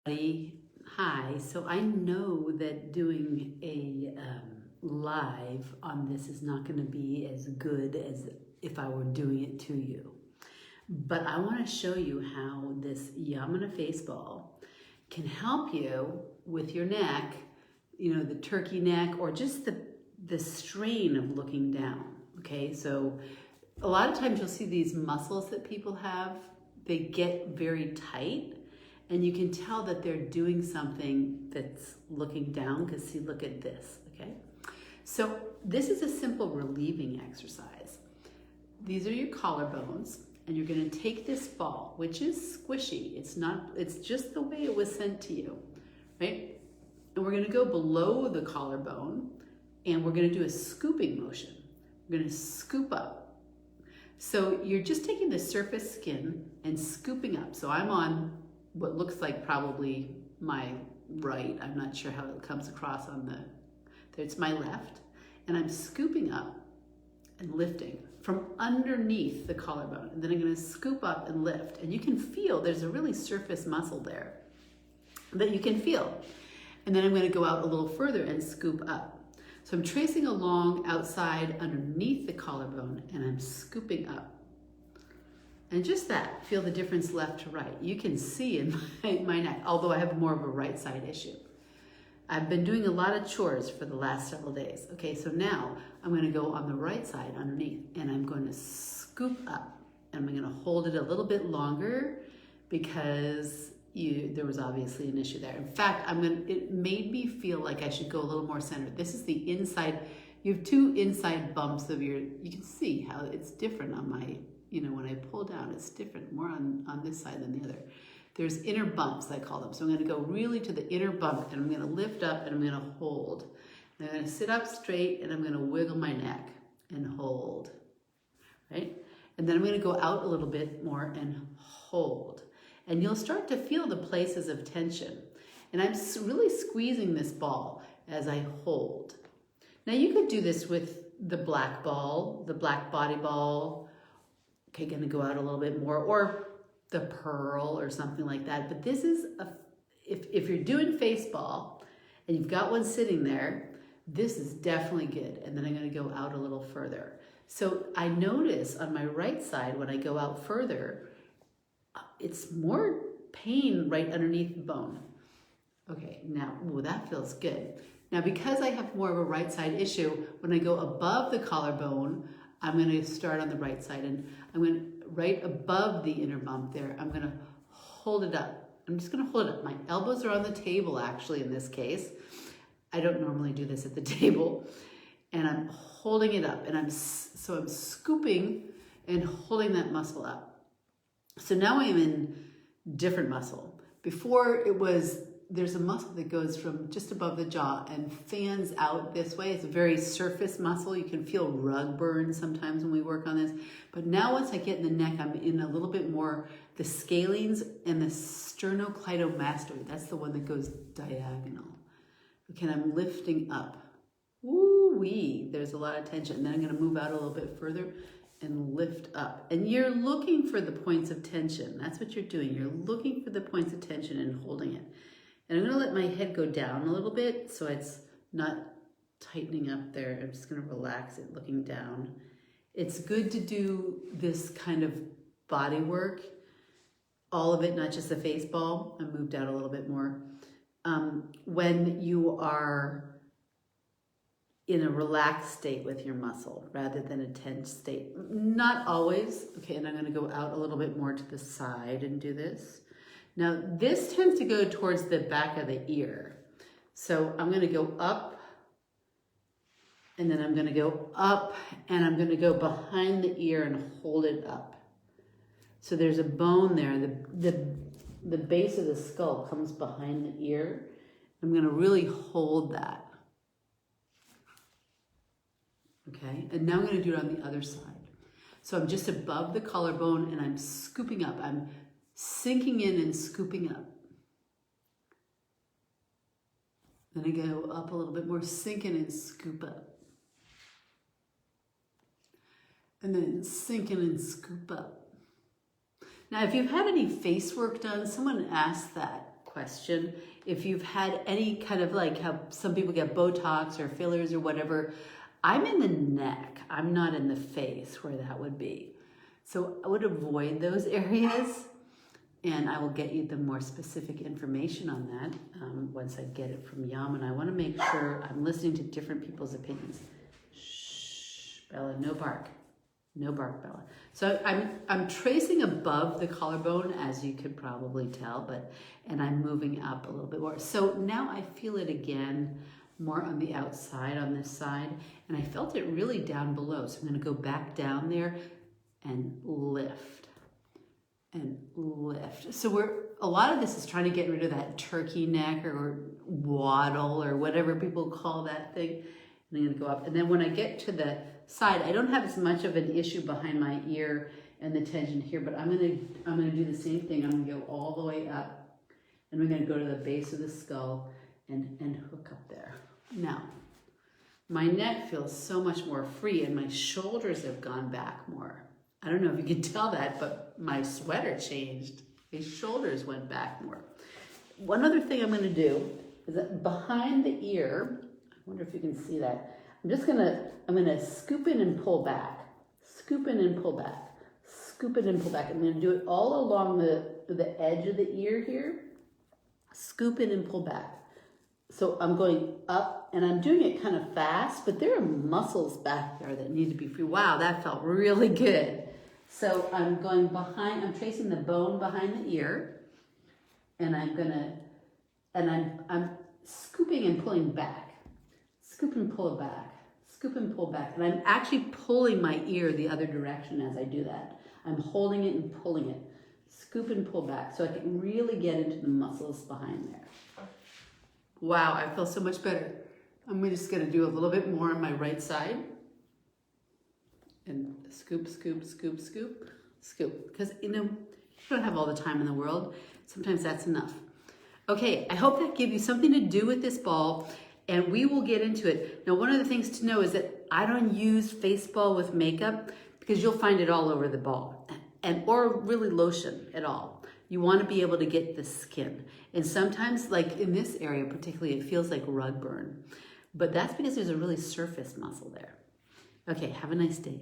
Hi, so I know that doing a live on this is not going to be as good as if I were doing it to you. But I want to show you how this Yamuna Face Ball can help you with your neck, the turkey neck, or just the strain of looking down, okay? So a lot of times you'll see these muscles that people have, they get very tight. And you can tell that they're doing something that's looking down, because see, look at this, okay? So this is a simple relieving exercise. These are your collarbones, and you're gonna take this ball, which is squishy. It's just the way it was sent to you, right? And we're gonna go below the collarbone, and we're gonna do a scooping motion. We're gonna scoop up. So you're just taking the surface skin and scooping up. So I'm on what looks like probably my right. I'm not sure how it comes across it's my left. And I'm scooping up and lifting from underneath the collarbone. And then I'm gonna scoop up and lift. And you can feel there's a really surface muscle there that you can feel. And then I'm gonna go out a little further and scoop up. So I'm tracing along outside underneath the collarbone, and I'm scooping up. And just that, feel the difference left to right. You can see in my neck, although I have more of a right side issue. I've been doing a lot of chores for the last several days. Okay, so now I'm gonna go on the right side underneath, and I'm going to scoop up. And I'm gonna hold it a little bit longer because there was obviously an issue there. In fact, it made me feel like I should go a little more centered. This is the inside, you have two inside bumps you can see how it's different on my, when I pull down, it's different, more on this side than the other. There's inner bumps, I call them. So I'm gonna go really to the inner bump, and I'm gonna lift up, and I'm gonna hold. And I'm gonna sit up straight, and I'm gonna wiggle my neck and hold, right? And then I'm gonna go out a little bit more and hold. And you'll start to feel the places of tension. And I'm really squeezing this ball as I hold. Now you could do this with the black ball, the black body ball. Okay, gonna go out a little bit more, or the pearl or something like that. But this is, if you're doing face ball and you've got one sitting there, this is definitely good. And then I'm gonna go out a little further. So I notice on my right side, when I go out further, it's more pain right underneath the bone. Okay, now, that feels good. Now, because I have more of a right side issue, when I go above the collarbone, I'm gonna start on the right side, and I'm gonna, right above the inner bump there, I'm gonna hold it up. I'm just gonna hold it up. My elbows are on the table, actually, in this case. I don't normally do this at the table. And I'm holding it up, and I'm scooping and holding that muscle up. So now I'm in different muscle. Before there's a muscle that goes from just above the jaw and fans out this way. It's a very surface muscle. You can feel rug burn sometimes when we work on this. But now once I get in the neck, I'm in a little bit more the scalenes and the sternocleidomastoid. That's the one that goes diagonal. Okay, and I'm lifting up. Woo-wee, there's a lot of tension. And then I'm gonna move out a little bit further and lift up. And you're looking for the points of tension. That's what you're doing. You're looking for the points of tension and holding it. And I'm gonna let my head go down a little bit so it's not tightening up there. I'm just gonna relax it, looking down. It's good to do this kind of body work, all of it, not just the face ball. I moved out a little bit more. When you are in a relaxed state with your muscle rather than a tense state. Not always. Okay, and I'm gonna go out a little bit more to the side and do this. Now, this tends to go towards the back of the ear. So I'm gonna go up, and then I'm gonna go up, and I'm gonna go behind the ear and hold it up. So there's a bone there. The base of the skull comes behind the ear. I'm gonna really hold that. Okay, and now I'm gonna do it on the other side. So I'm just above the collarbone, and I'm scooping up. I'm sinking in and scooping up. Then I go up a little bit more, sink in and scoop up. And then sink in and scoop up. Now, if you've had any face work done, someone asked that question. If you've had any kind of like how some people get Botox or fillers or whatever, I'm in the neck. I'm not in the face where that would be. So I would avoid those areas, and I will get you the more specific information on that once I get it from Yamuna. I want to make sure I'm listening to different people's opinions. Shh, Bella, no bark. No bark, Bella. So I'm tracing above the collarbone, as you could probably tell, and I'm moving up a little bit more. So now I feel it again more on the outside on this side, and I felt it really down below. So I'm going to go back down there and lift and lift. So a lot of this is trying to get rid of that turkey neck or waddle or whatever people call that thing. And I'm going to go up, and then when I get to the side, I don't have as much of an issue behind my ear and the tension here, but I'm gonna do the same thing. I'm gonna go all the way up, and we're gonna go to the base of the skull and hook up there. Now, my neck feels so much more free, and my shoulders have gone back more. I don't know if you can tell that, but my sweater changed. My shoulders went back more. One other thing I'm gonna do is that behind the ear, I wonder if you can see that. I'm gonna scoop in and pull back, scoop in and pull back, scoop in and pull back. I'm gonna do it all along the edge of the ear here, scoop in and pull back. So I'm going up, and I'm doing it kind of fast, but there are muscles back there that need to be free. Wow, that felt really good. So I'm going behind, I'm tracing the bone behind the ear, and I'm scooping and pulling back. Scoop and pull it back, scoop and pull back. And I'm actually pulling my ear the other direction as I do that. I'm holding it and pulling it. Scoop and pull back so I can really get into the muscles behind there. Wow, I feel so much better. I'm just gonna do a little bit more on my right side. And scoop, scoop, scoop, scoop, scoop. Because you don't have all the time in the world. Sometimes that's enough. Okay, I hope that gave you something to do with this ball, and we will get into it. Now, one of the things to know is that I don't use face ball with makeup because you'll find it all over the ball, or really lotion at all. You want to be able to get the skin. And sometimes, like in this area particularly, it feels like rug burn. But that's because there's a really surface muscle there. Okay, have a nice day.